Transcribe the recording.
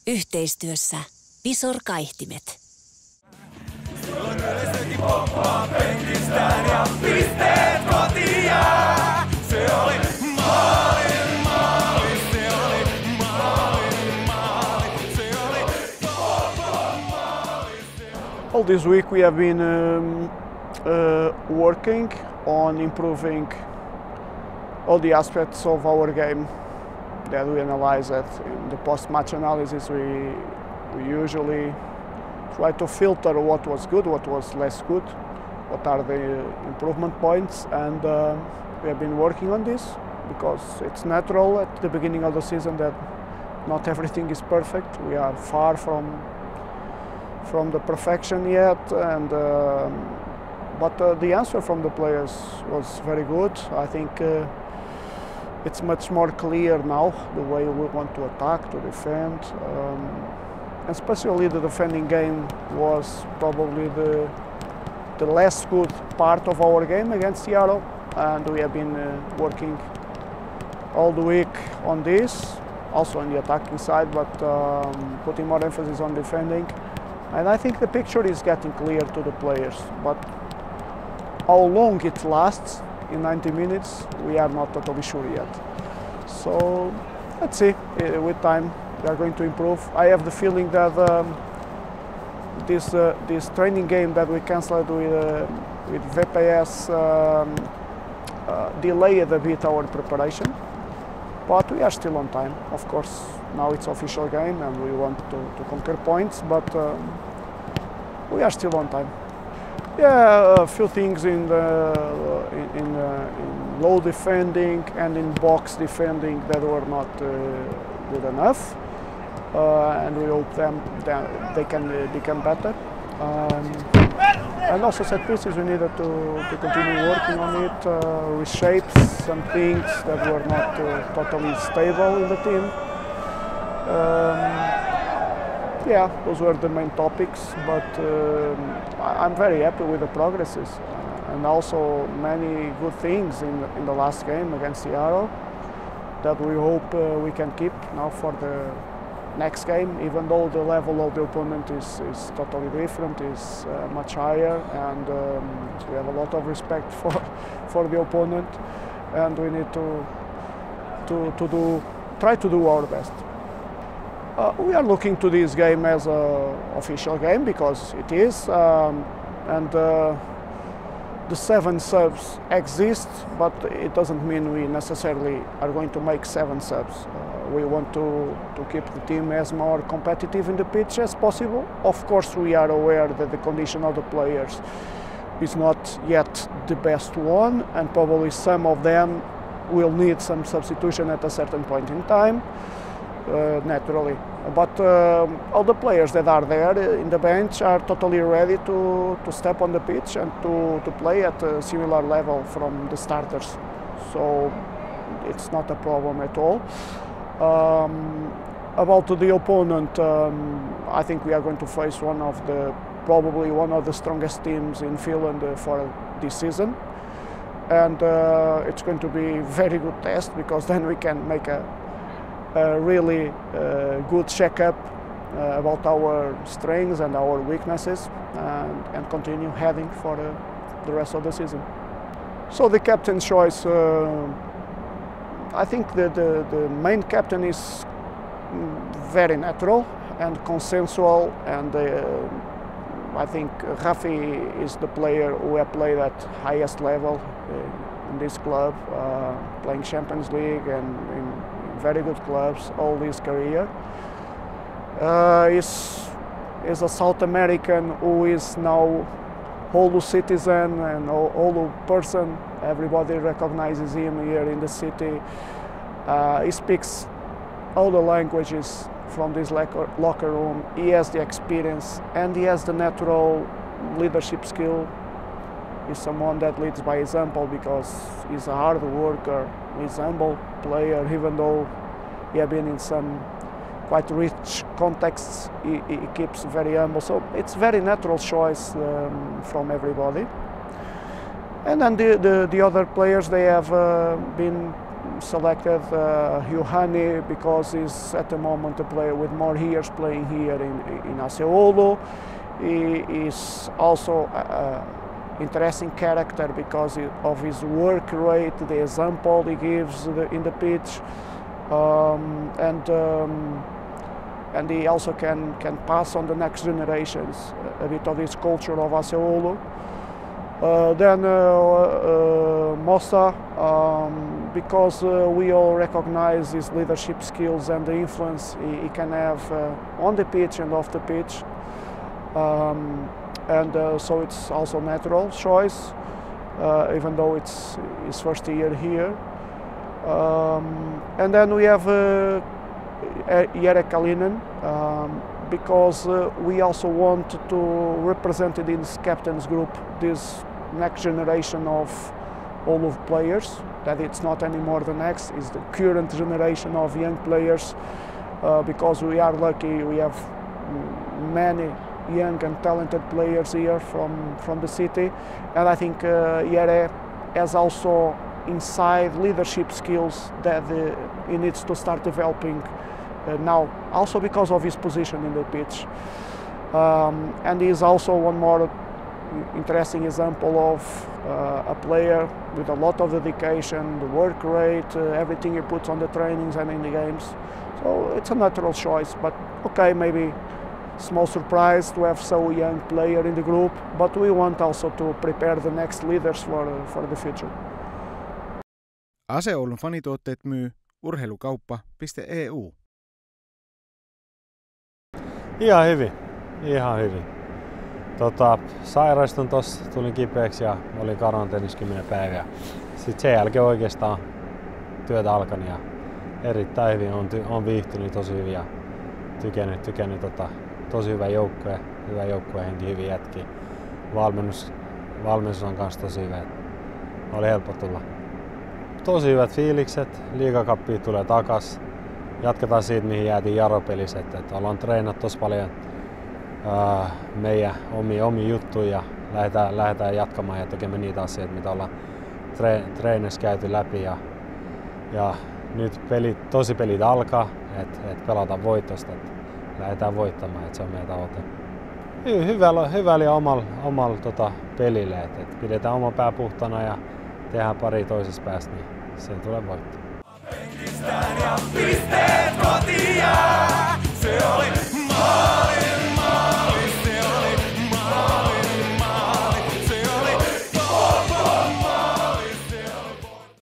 Yhteistyössä Visor kaihtimet. Silloin yleisökin pomppaa penkistään ja pisteet kotiin. Se oli maalin maali, se oli maalin maali, se oli maali. All this week we have been working on improving all the aspects of our game that we analyze it. In the post-match analysis we usually try to filter what was good, what was less good, what are the improvement points, and we have been working on this because it's natural at the beginning of the season that not everything is perfect. We are far from the perfection yet, and but the answer from the players was very good. I think it's much more clear now the way we want to attack, to defend. Especially the defending game was probably the less good part of our game against Seattle, and we have been working all the week on this, also on the attacking side, but putting more emphasis on defending. And I think the picture is getting clear to the players, but how long it lasts in 90 minutes, we are not totally sure yet. So let's see, with time we are going to improve. I have the feeling that this training game that we cancelled with VPS delayed a bit our preparation, but we are still on time. Of course, now it's official game and we want to conquer points, but we are still on time. Yeah, a few things in low defending and in box defending that were not good enough, and we hope they can become better. And also set pieces, we needed to continue working on it, reshape some things that were not totally stable in the team. Yeah, those were the main topics, but I'm very happy with the progresses and also many good things in the last game against Seattle that we hope we can keep now for the next game, even though the level of the opponent is totally different, is much higher, and we have a lot of respect for the opponent, and we need to try to do our best. We are looking to this game as an official game because it is, and the 7 subs exist, but it doesn't mean we necessarily are going to make 7 subs. We want to keep the team as more competitive in the pitch as possible. Of course, we are aware that the condition of the players is not yet the best one, and probably some of them will need some substitution at a certain point in time. Naturally, but all the players that are there in the bench are totally ready to step on the pitch and to play at a similar level from the starters, so it's not a problem at all. About the opponent, I think we are going to face probably one of the strongest teams in Finland for this season, and it's going to be a very good test because then we can make a really good checkup about our strengths and our weaknesses, and continue heading for the rest of the season. So the captain's choice, I think that the main captain is very natural and consensual, and I think Rafi is the player who has played at highest level in this club, playing Champions League and in very good clubs all his career. Is a South American who is now Oulu citizen and Oulu person. Everybody recognizes him here in the city. He speaks all the languages from this locker room. He has the experience and he has the natural leadership skill. He's someone that leads by example because he's a hard worker. He's a humble player, even though he has been in some quite rich contexts. He keeps very humble, so it's very natural choice from everybody. And then the other players, they have been selected Juhani because he's at the moment a player with more years playing here in AC Oulu. He is also interesting character because of his work rate, the example he gives in the pitch, and he also can pass on the next generations a bit of his culture of AC Oulu. Then Mosa, because we all recognize his leadership skills and the influence he can have on the pitch and off the pitch. So it's also natural choice, even though it's his first year here. And then we have Jere Kalinen, because we also want to represent it in this captain's group, this next generation of Oulu players, that it's not anymore the next, it's the current generation of young players, because we are lucky, we have many young and talented players here from the city, and I think Jere has also inside leadership skills that he needs to start developing now, also because of his position in the pitch. And he is also one more interesting example of a player with a lot of dedication, the work rate, everything he puts on the trainings and in the games. So it's a natural choice, but okay, maybe small surprise to have so young player in the group, but we want also to prepare the next leaders for the future. AC Oulun fanituotteet myy urheilukauppa.eu. Ihan hyvin. Sairastuin tossa, tulin kipeäksi ja olin karanteenissa 10 päivää. Sitten sen jälkeen oikeastaan työtä alkanut ja erittäin hyvin, on viihtynyt tosi hyvin ja tykännyt tosi hyvä joukkuehenki, hyvin jätki. Valmennus on kanssa tosi hyvä, oli helppo tulla. Tosi hyvät fiilikset, Liigacupia tulee takas. Jatketaan siitä, mihin jäätiin Jaropelissä, että ollaan treenattu tosi paljon meidän omia juttuja ja lähdetään jatkamaan ja tekemään niitä asioita, mitä ollaan treenissä käyty läpi. Ja nyt tosipelit alkaa, että pelataan voitosta, että lähdetään voittamaan, että se on meidän tavoite. Hyvällä ja omalla pelille, että pidetään oma pää puhtana ja tehdään pari toisessa päästä, niin sen tulee voittaa. Penkistään ja pisteet kotia, se oli